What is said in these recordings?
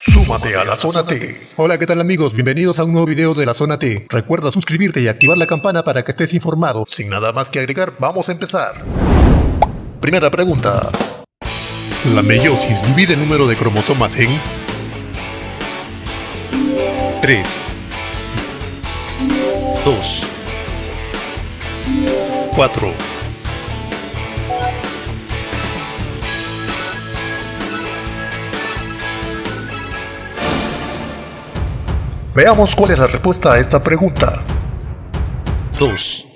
Súmate a la Zona T. Hola, ¿qué tal amigos? Bienvenidos a un nuevo video de la Zona T. Recuerda suscribirte y activar la campana para que estés informado. Sin nada más que agregar, vamos a empezar. Primera pregunta. ¿La meiosis divide el número de cromosomas en 3, 2, 4? Veamos cuál es la respuesta a esta pregunta. 2.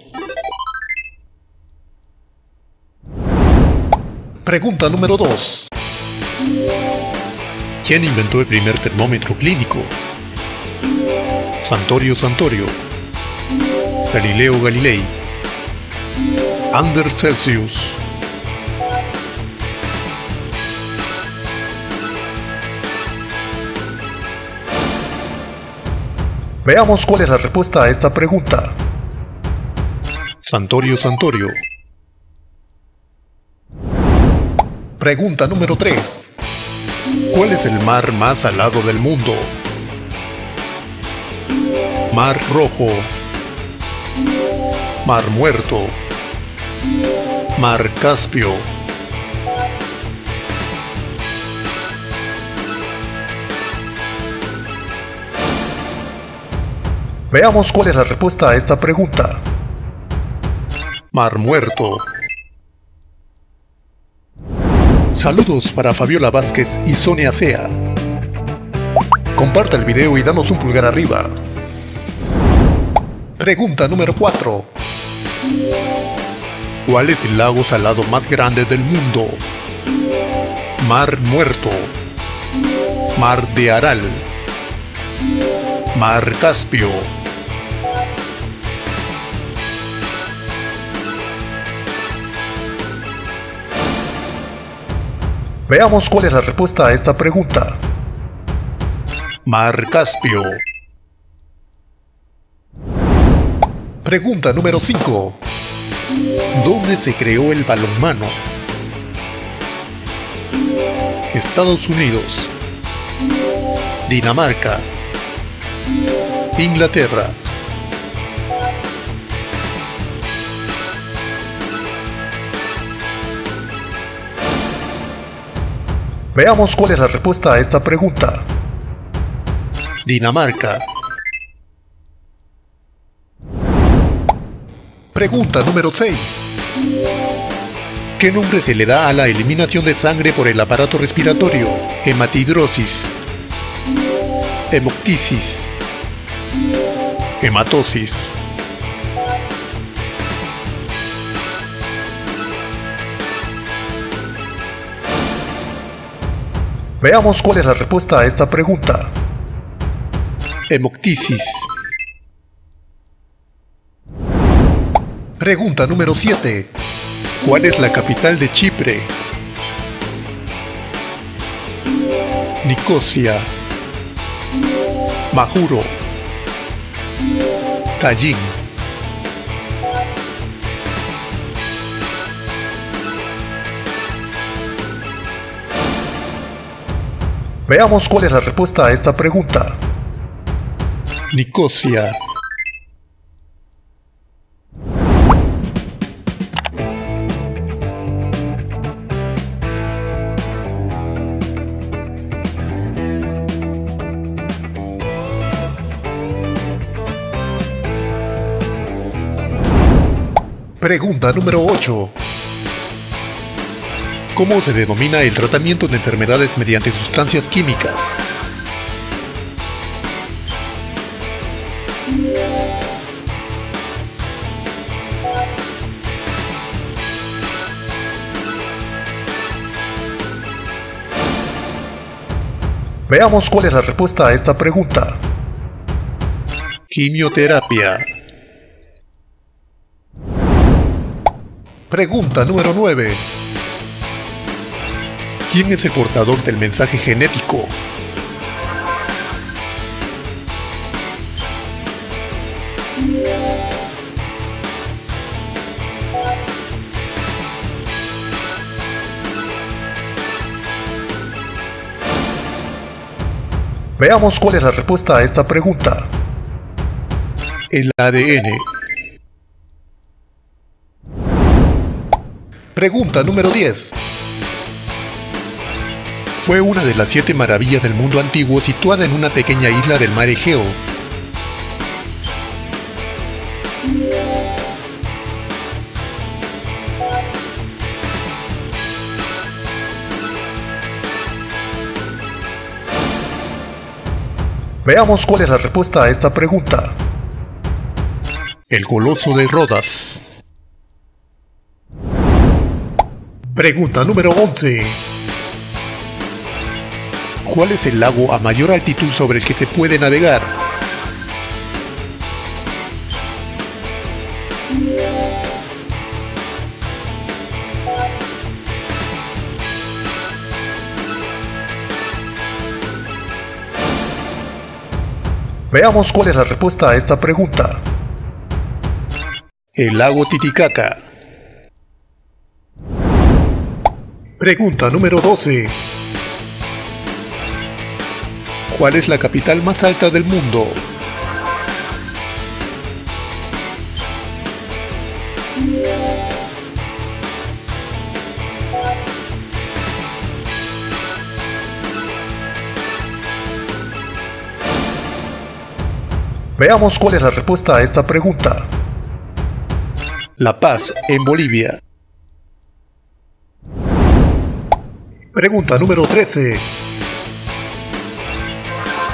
Pregunta número 2. ¿Quién inventó el primer termómetro clínico? Santorio Santorio, Galileo Galilei, Anders Celsius. Veamos cuál es la respuesta a esta pregunta. Santorio Santorio. Pregunta número 3. ¿Cuál es el mar más salado del mundo? Mar Rojo, Mar Muerto, Mar Caspio. Veamos cuál es la respuesta a esta pregunta. Mar Muerto. Saludos para Fabiola Vázquez y Sonia Fea. Comparte el video y danos un pulgar arriba. Pregunta número 4. ¿Cuál es el lago salado más grande del mundo? Mar Muerto, Mar de Aral, Mar Caspio. Veamos cuál es la respuesta a esta pregunta. Mar Caspio. Pregunta número 5. ¿Dónde se creó el balonmano? Estados Unidos, Dinamarca, Inglaterra. Veamos cuál es la respuesta a esta pregunta. Dinamarca. Pregunta número 6. ¿Qué nombre se le da a la eliminación de sangre por el aparato respiratorio? Hematidrosis, hemoptisis, hematosis. Veamos cuál es la respuesta a esta pregunta. Hemoptisis. Pregunta número 7. ¿Cuál es la capital de Chipre? Nicosia, Majuro, Tallin. Veamos cuál es la respuesta a esta pregunta. Nicosia. Pregunta número 8. ¿Cómo se denomina el tratamiento de enfermedades mediante sustancias químicas? Veamos cuál es la respuesta a esta pregunta. Quimioterapia. Pregunta número 9. ¿Quién es el portador del mensaje genético? Veamos cuál es la respuesta a esta pregunta. El ADN. Pregunta número 10. Fue una de las 7 maravillas del mundo antiguo situada en una pequeña isla del mar Egeo. Veamos cuál es la respuesta a esta pregunta. El Coloso de Rodas. Pregunta número 11. ¿Cuál es el lago a mayor altitud sobre el que se puede navegar? Veamos cuál es la respuesta a esta pregunta. El lago Titicaca. Pregunta número 12. ¿Cuál es la capital más alta del mundo? Veamos cuál es la respuesta a esta pregunta. La Paz, en Bolivia. Pregunta número 13.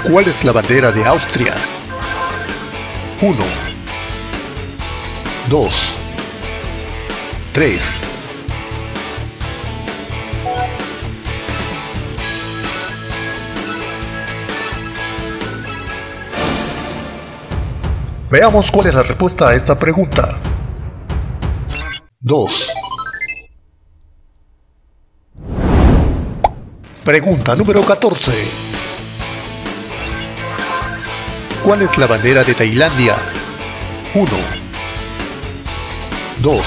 ¿Cuál es la bandera de Austria? 1, 2, 3. Veamos cuál es la respuesta a esta pregunta. 2. Pregunta número 14. ¿Cuál es la bandera de Tailandia? 1, 2,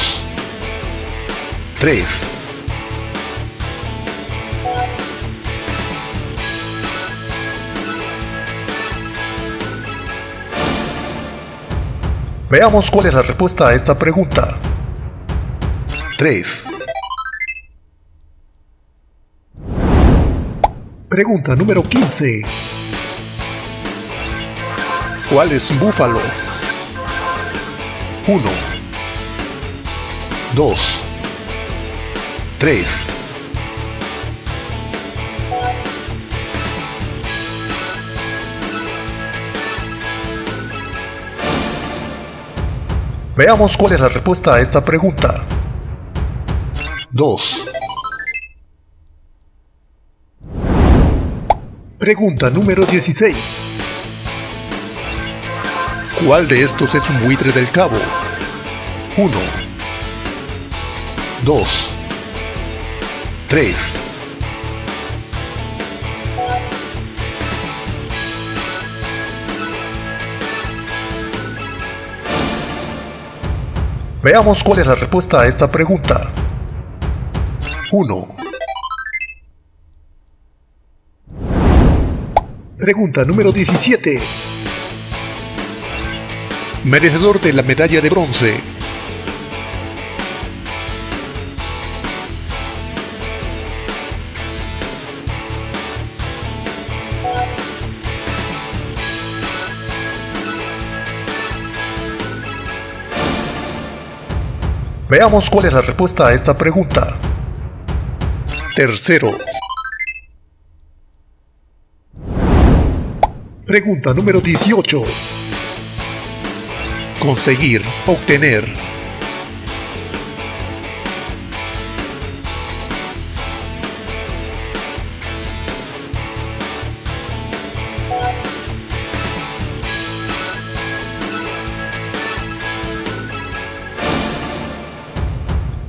3. Veamos cuál es la respuesta a esta pregunta. 3. Pregunta número 15. ¿Cuál es un búfalo? 1, 2, 3. Veamos cuál es la respuesta a esta pregunta. 2. Pregunta número 16. ¿Cuál de estos es un buitre del cabo? 1, 2, 3. Veamos cuál es la respuesta a esta pregunta. 1. Pregunta número 17. Merecedor de la medalla de bronce. Veamos cuál es la respuesta a esta pregunta. Tercero. Pregunta número 18. Conseguir, obtener.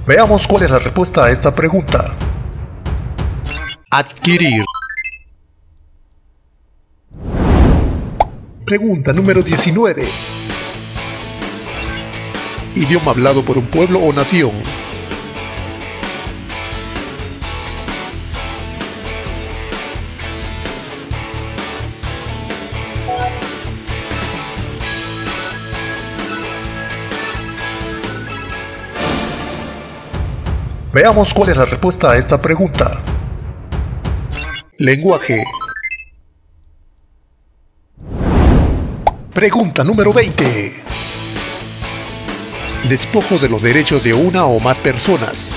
Veamos cuál es la respuesta a esta pregunta. Adquirir. Pregunta número 19. Idioma hablado por un pueblo o nación. Veamos cuál es la respuesta a esta pregunta. Lenguaje. Pregunta número 20. Despojo de los derechos de una o más personas.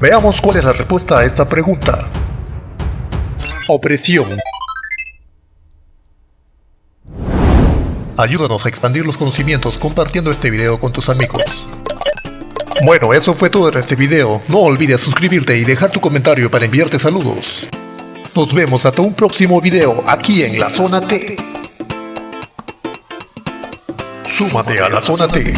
Veamos cuál es la respuesta a esta pregunta. Opresión. Ayúdanos a expandir los conocimientos compartiendo este video con tus amigos. Bueno, eso fue todo en este video. No olvides suscribirte y dejar tu comentario para enviarte saludos. Nos vemos hasta un próximo video aquí en la Zona T. Súmate a la Zona T.